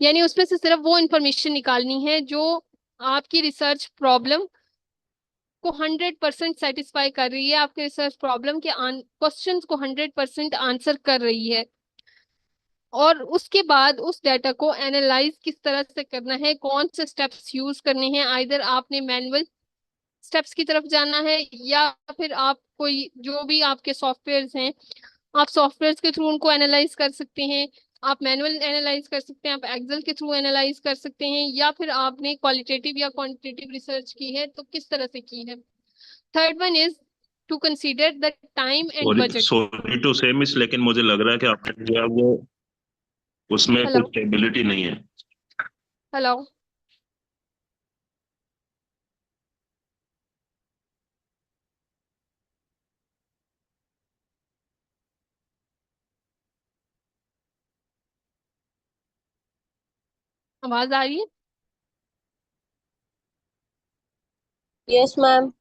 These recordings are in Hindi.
यानी उसमें से सिर्फ वो इंफॉर्मेशन निकालनी है जो आपकी रिसर्च प्रॉब्लम को 100% सेटिस्फाई कर रही है, आपके रिसर्च प्रॉब्लम के क्वेश्चंस को 100% आंसर कर रही है। और उसके बाद उस डाटा को एनालाइज किस तरह से करना है, कौन से स्टेप्स यूज करने हैं, आइदर आपने मैनुअल स्टेप्स की तरफ जाना है या फिर आप कोई जो भी आपके सॉफ्टवेयर्स हैं, आप सॉफ्टवेयर्स के थ्रू उनको एनालाइज कर सकते हैं। आप मैनुअल एनालाइज कर सकते हैं, आप एक्सेल के थ्रू एनालाइज कर सकते हैं, या फिर आपने क्वालिटेटिव या क्वांटिटेटिव रिसर्च की है तो किस तरह से की है। Third one is to consider the time and sorry budget. Sorry to say miss, लेकिन मुझे लग रहा है कि आपने जो है वो उसमें हेलो। कुछ स्टेबिलिटी नहीं है। हेलो। आवाज आ रही है? Yes ma'am.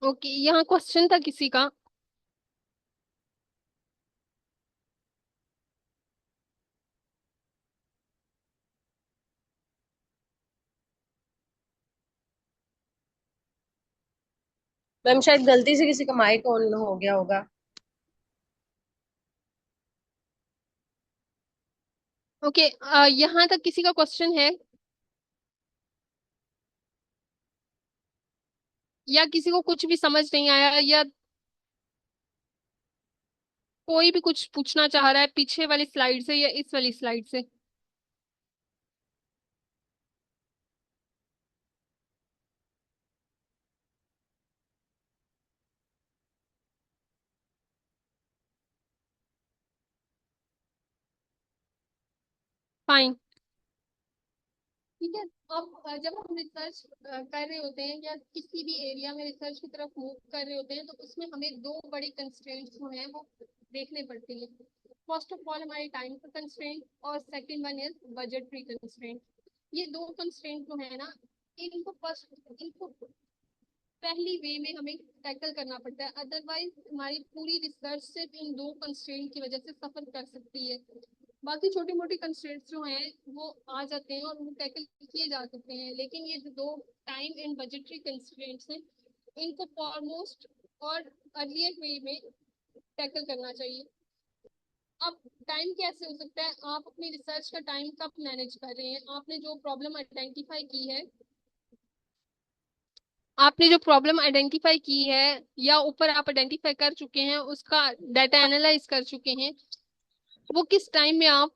ओके, यहाँ क्वेश्चन था किसी का। मैम शायद गलती से किसी का माइक ऑन हो गया होगा। ओके, यहाँ तक किसी का क्वेश्चन है या किसी को कुछ भी समझ नहीं आया, या कोई भी कुछ पूछना चाह रहा है पीछे वाली स्लाइड से या इस वाली स्लाइड से? फाइन। ठीक है। अब जब हम रिसर्च कर रहे होते हैं या किसी भी एरिया में रिसर्च की तरफ मूव कर रहे होते हैं तो उसमें हमें दो बड़े कंस्ट्रेंट्स जो हैं वो देखने पड़ते हैं। फर्स्ट ऑफ ऑल हमारी टाइम का कंस्ट्रेंट और second one is budgetary constraint. ये दो कंस्ट्रेंट जो है ना, इनको पहली वे में हमें टैकल करना पड़ता है, अदरवाइज हमारी पूरी रिसर्च सिर्फ इन दो कंस्ट्रेंट की वजह से सफर कर सकती है। बाकी छोटी मोटी कंस्ट्रेंट्स जो हैं वो आ जाते हैं और वो टैकल किए जा सकते हैं, लेकिन ये जो दो टाइम एंड बजटरी कंस्ट्रेंट्स हैं इनको फॉरमोस्ट और अर्लियर वे में टैकल करना चाहिए। अब टाइम कैसे हो सकता है? आप अपनी रिसर्च का टाइम कब मैनेज कर रहे हैं? आपने जो प्रॉब्लम आइडेंटिफाई की है या ऊपर आप आइडेंटिफाई कर चुके हैं, उसका डाटा एनालाइज कर चुके हैं, वो किस टाइम में आप।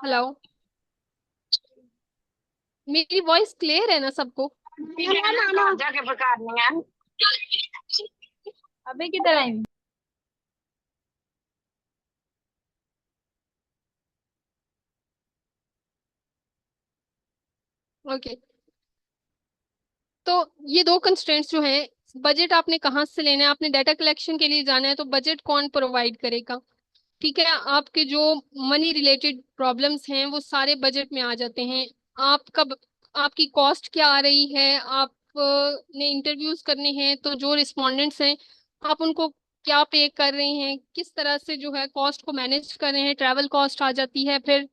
हेलो। मेरी वॉइस क्लियर है ना सबको? जाके पकानी है अबे किधर आई। ओके। तो ये दो कंस्ट्रेंट्स जो हैं, बजट आपने कहाँ से लेना है? आपने डाटा कलेक्शन के लिए जाना है तो बजट कौन प्रोवाइड करेगा? ठीक है, आपके जो मनी रिलेटेड प्रॉब्लम्स हैं वो सारे बजट में आ जाते हैं। आपका आपकी कॉस्ट क्या आ रही है, आप ने इंटरव्यूज करने हैं तो जो रिस्पोंडेंट्स हैं आप उनको क्या पे कर रहे हैं, किस तरह से जो है कॉस्ट को मैनेज कर रहे हैं। ट्रैवल कॉस्ट आ जाती है, फिर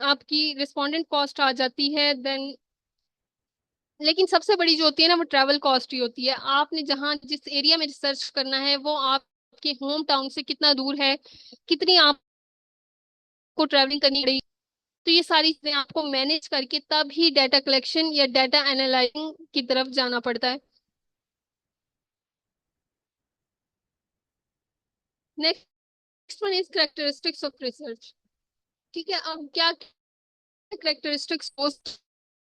आपकी रिस्पोंडेंट कॉस्ट आ जाती है, देन लेकिन सबसे बड़ी जो होती है ना वो ट्रैवल कॉस्ट ही होती है। आपने जहाँ जिस एरिया में रिसर्च करना है वो आपके होम टाउन से कितना दूर है, कितनी आपको ट्रैवलिंग करनी पड़ेगी। तो ये सारी चीजें आपको मैनेज करके तब ही डाटा कलेक्शन या डाटा एनालाइजिंग की तरफ जाना पड़ता है। Next one is characteristics of research. ठीक है, अब क्या करेक्टरिस्टिक्स हो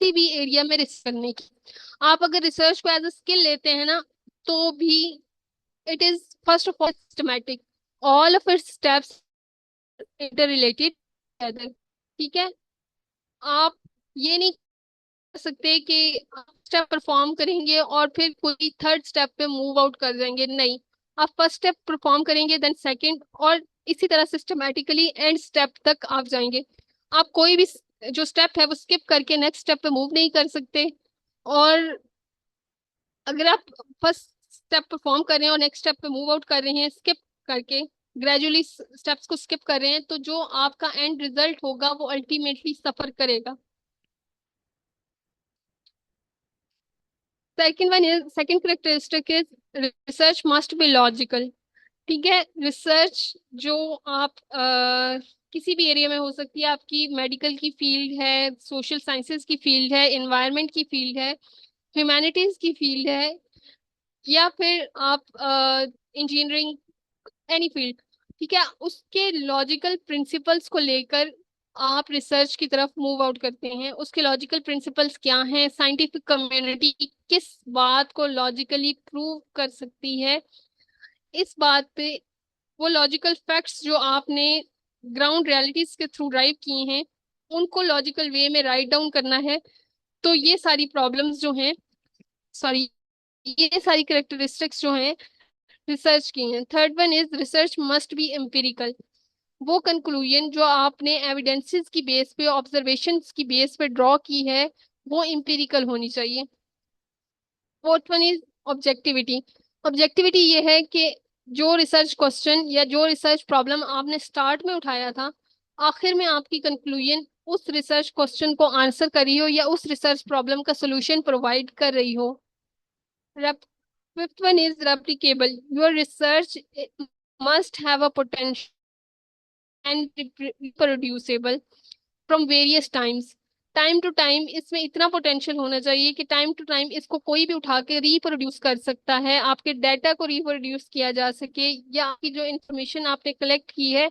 किसी भी एरिया में रिसर्च करने की। आप अगर रिसर्च को एज अ स्किल लेते हैं ना तो भी it is first of all systematic, all of its steps inter related together. ठीक है, आप ये नहीं कर सकते कि आप स्टेप परफॉर्म करेंगे और फिर कोई थर्ड स्टेप पे मूव आउट कर जाएंगे, नहीं। आप फर्स्ट स्टेप परफॉर्म करेंगे, देन सेकंड, और इसी तरह सिस्टमैटिकली एंड स्टेप तक आप जाएंगे। आप कोई भी जो स्टेप है वो स्किप करके नेक्स्ट स्टेप पे मूव नहीं कर सकते। और अगर आप फर्स्ट स्टेप परफॉर्म कर रहे हैं और नेक्स्ट स्टेप पे मूव आउट कर रहे हैं स्किप करके, ग्रेजुअली स्टेप्स को स्किप कर रहे हैं, तो जो आपका एंड रिजल्ट होगा वो अल्टीमेटली सफर करेगा। Second characteristic is research must be logical. ठीक है, रिसर्च जो आप किसी भी एरिया में हो सकती है, आपकी मेडिकल की फील्ड है, सोशल साइंसेज की फील्ड है, एनवायरनमेंट की फील्ड है, ह्यूमैनिटीज की फील्ड है, या फिर आप इंजीनियरिंग, एनी फील्ड। ठीक है, उसके लॉजिकल प्रिंसिपल्स को लेकर आप रिसर्च की तरफ मूव आउट करते हैं। उसके लॉजिकल प्रिंसिपल्स क्या हैं, साइंटिफिक कम्युनिटी किस बात को लॉजिकली प्रूव कर सकती है, इस बात पे वो लॉजिकल फैक्ट्स जो आपने ग्राउंड रियलिटीज के थ्रू ड्राइव किए हैं उनको लॉजिकल वे में राइट डाउन करना है। तो ये सारी प्रॉब्लम्स जो हैं, सॉरी, ये सारी करेक्टरिस्टिक्स जो हैं रिसर्च की हैं। Third one is research must be empirical. वो कंक्लूजन जो आपने एविडेंसेस की बेस पे, ऑब्जर्वेशंस की बेस पे ड्रॉ की है, वो एम्पिरिकल होनी चाहिए। Fourth one is objectivity. Objectivity ये है कि जो रिसर्च क्वेश्चन या जो रिसर्च प्रॉब्लम आपने स्टार्ट में उठाया था, आखिर में आपकी कंक्लूजन उस रिसर्च क्वेश्चन को आंसर कर रही हो या उस रिसर्च प्रॉब्लम का सोल्यूशन प्रोवाइड कर रही हो। Fifth one is replicable. Your research must have a potential and reproducible from various times। Time to time इसमें इतना पोटेंशियल होना चाहिए कि टाइम टू टाइम इसको कोई भी उठा के रिप्रोड्यूस कर सकता है, आपके डाटा को रिप्रोड्यूस किया जा सके, या आपकी जो इंफॉर्मेशन आपने कलेक्ट की है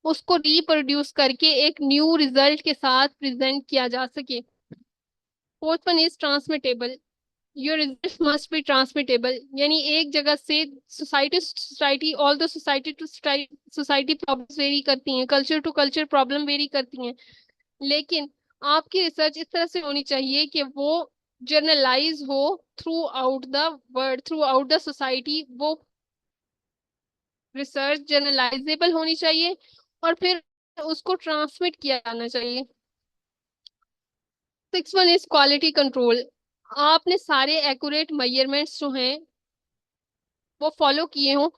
उसको रिप्रोड्यूस करके एक न्यू रिजल्ट के साथ प्रेजेंट किया जा सके। Fourth one is transmittable. Your result must be transmittable, यानी एक जगह से society society, all the society to society problems vary करती हैं, culture to culture problem vary करती हैं, लेकिन आपकी रिसर्च इस तरह से होनी चाहिए कि वो जर्नलाइज हो through out the world, through out the society. वो रिसर्च जर्नलाइजेबल होनी चाहिए और फिर उसको ट्रांसमिट किया जाना चाहिए। Six one is quality control. आपने सारे एक्यूरेट मेजरमेंट्स जो हैं वो फॉलो किए हो,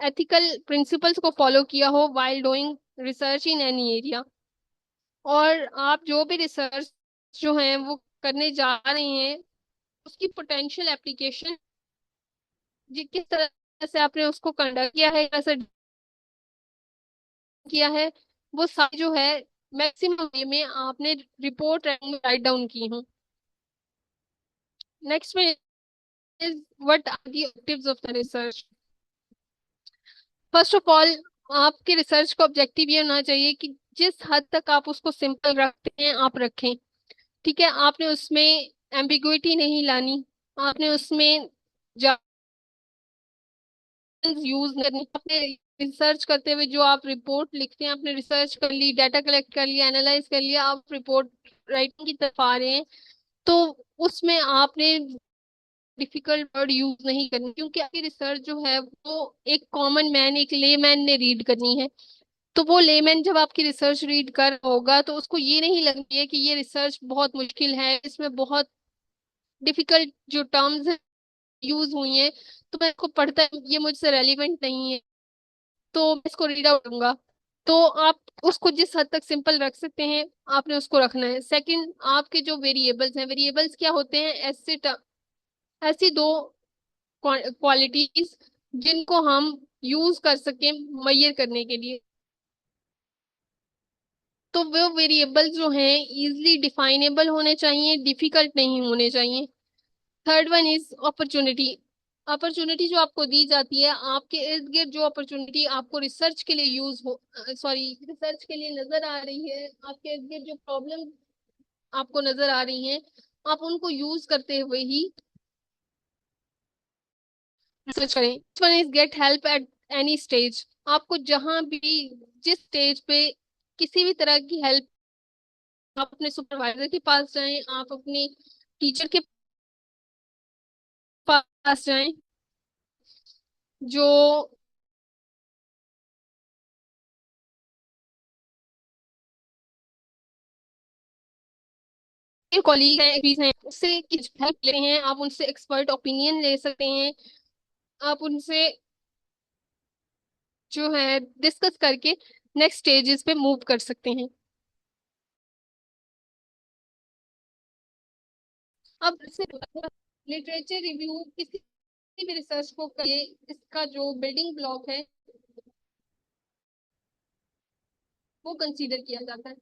एथिकल प्रिंसिपल्स को फॉलो किया हो while doing research in any area. और आप जो भी रिसर्च जो है वो करने जा रहे हैं उसकी पोटेंशियल एप्लीकेशन किस तरह से आपने उसको कंडक्ट किया है, कैसे किया है, वो सारी जो है मैक्सिमम वे में आपने रिपोर्ट में राइट डाउन की हूँ। नेक्स्ट में is what are the objectives of the research. First of all, आपके रिसर्च का ऑब्जेक्टिव ये होना चाहिए कि जिस हद तक आप उसको सिंपल रखते हैं आप रखें। ठीक है, आपने उसमें एम्बिगुइटी नहीं लानी, आपने उसमें यूज करनी। अपने रिसर्च करते हुए जो आप रिपोर्ट लिखते हैं, आपने रिसर्च कर ली, डाटा कलेक्ट कर लिया, एनालाइज कर लिया, आप रिपोर्ट राइटिंग की तरफ आ रहे हैं, तो उसमें आपने डिफिकल्ट वर्ड यूज नहीं करनी, क्योंकि आपकी रिसर्च जो है वो एक कॉमन मैन, एक लेमैन ने रीड करनी है। तो वो लेमैन जब आपकी रिसर्च रीड कर होगा तो उसको ये नहीं लगनी है कि ये रिसर्च बहुत मुश्किल है, इसमें बहुत डिफिकल्ट जो टर्म्स यूज हुई हैं, तो मैं इसको पढ़ता ये मुझसे रेलिवेंट नहीं है, तो मैं इसको रीड आउट करूंगा। तो आप उसको जिस हद तक सिंपल रख सकते हैं आपने उसको रखना है। सेकंड, आपके जो वेरिएबल्स हैं, वेरिएबल्स क्या होते हैं, ऐसी दो क्वालिटीज जिनको हम यूज कर सकें मेजर करने के लिए। तो वो वेरिएबल्स जो हैं इजिली डिफाइनेबल होने चाहिए, डिफिकल्ट नहीं होने चाहिए। Third one is opportunity. Opportunity जो आपको दी जाती है, आपके इर्द गिर्द जो अपॉर्चुनिटी आपको रिसर्च के लिए यूज हो, सॉरी, रिसर्च के लिए नजर आ रही है, आपके इर्द गिर्द जो प्रॉब्लम आपको नजर आ रही हैं, आप उनको यूज करते हुए ही रिसर्च करें। One is get help at any stage. आपको जहां भी, जिस स्टेज पे किसी भी तरह की हेल्प, आप अपने सुपरवाइजर के पास जाएं, आप अपने टीचर के पास जाएं, जो कॉलीग हैं, एग्रीज हैं, उससे हेल्प ले रहे हैं, आप उनसे एक्सपर्ट ओपिनियन ले सकते हैं, आप उनसे जो है डिस्कस करके नेक्स्ट स्टेजेस पे मूव कर सकते हैं। अब लिटरेचर रिव्यू किसी भी रिसर्च को करिए, इसका जो बिल्डिंग ब्लॉक है वो कंसीडर किया जाता है।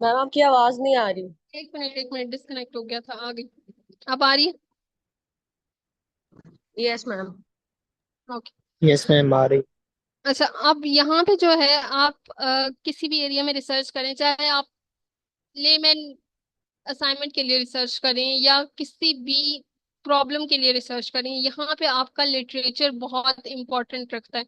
मैम आपकी आवाज नहीं आ रही। एक मिनट डिस्कनेक्ट हो गया था, आ गई। अब आ रही है? Yes ma'am. Okay. Yes ma'am आ रही। अच्छा, अब यहाँ पे जो है आप किसी भी एरिया में रिसर्च करें, चाहे आप लेमैन असाइनमेंट के लिए रिसर्च करें या किसी भी प्रॉब्लम के लिए रिसर्च करें, यहाँ पे आपका लिटरेचर बहुत इंपॉर्टेंट रखता है।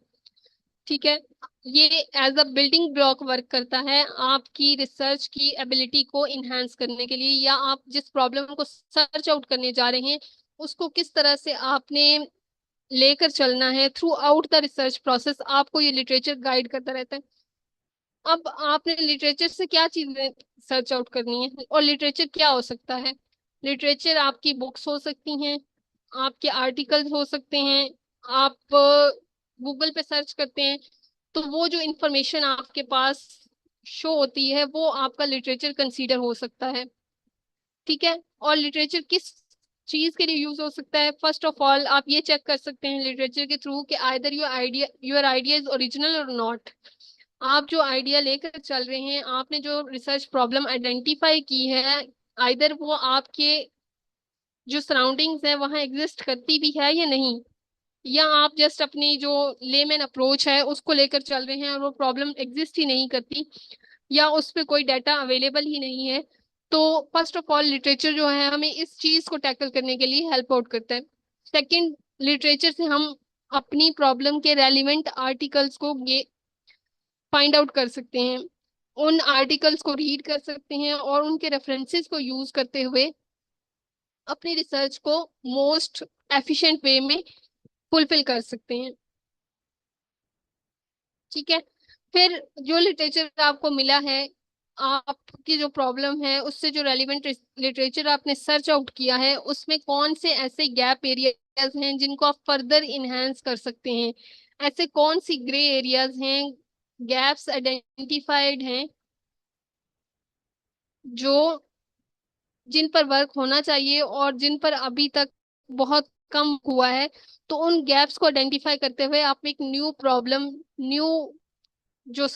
ठीक है, ये as a building block work करता है आपकी रिसर्च की एबिलिटी को इनहेंस करने के लिए, या आप जिस प्रॉब्लम को सर्च आउट करने जा रहे हैं उसको किस तरह से आपने लेकर चलना है through out the research process, आपको ये लिटरेचर गाइड करता रहता है। अब आपने लिटरेचर से क्या चीजें सर्च आउट करनी है, और लिटरेचर क्या हो सकता है? लिटरेचर आपकी बुक्स हो सकती हैं, आपके आर्टिकल्स हो सकते हैं, आप गूगल पे सर्च करते हैं तो वो जो इंफॉर्मेशन आपके पास शो होती है वो आपका लिटरेचर कंसीडर हो सकता है। ठीक है, और लिटरेचर किस चीज के लिए यूज हो सकता है? फर्स्ट ऑफ ऑल आप ये चेक कर सकते हैं लिटरेचर के थ्रू कि either your idea is original और नॉट। आप जो आइडिया लेकर चल रहे हैं, आपने जो रिसर्च प्रॉब्लम आइडेंटिफाई की है, आइदर वो आपके जो सराउंडिंग्स है वहाँ एग्जिस्ट करती भी है या नहीं, या आप जस्ट अपनी जो लेमैन अप्रोच है उसको लेकर चल रहे हैं और वो प्रॉब्लम एग्जिस्ट ही नहीं करती, या उस पे कोई डाटा अवेलेबल ही नहीं है। तो फर्स्ट ऑफ ऑल लिटरेचर जो है हमें इस चीज को टैकल करने के लिए हेल्प आउट करता है। सेकंड, लिटरेचर से हम अपनी प्रॉब्लम के रेलिवेंट आर्टिकल्स को फाइंड आउट कर सकते हैं, उन आर्टिकल्स को रीड कर सकते हैं और उनके रेफरेंसेस को यूज करते हुए अपनी रिसर्च को मोस्ट एफिशिएंट वे में फुलफिल कर सकते हैं। ठीक है, फिर जो लिटरेचर आपको मिला है, आपकी जो प्रॉब्लम है उससे जो रेलिवेंट लिटरेचर आपने सर्च आउट किया है उसमें कौन से ऐसे गैप एरियाज हैं जिनको आप फर्दर इनहेंस कर सकते हैं, ऐसे कौन सी ग्रे एरियाज हैं, गैप्स आइडेंटिफाइड हैं जो जिन पर वर्क होना चाहिए और जिन पर अभी तक बहुत कम हुआ है। तो उन गैप्स को आइडेंटिफाई करते हुए आप एक न्यू प्रॉब्लम, न्यू जो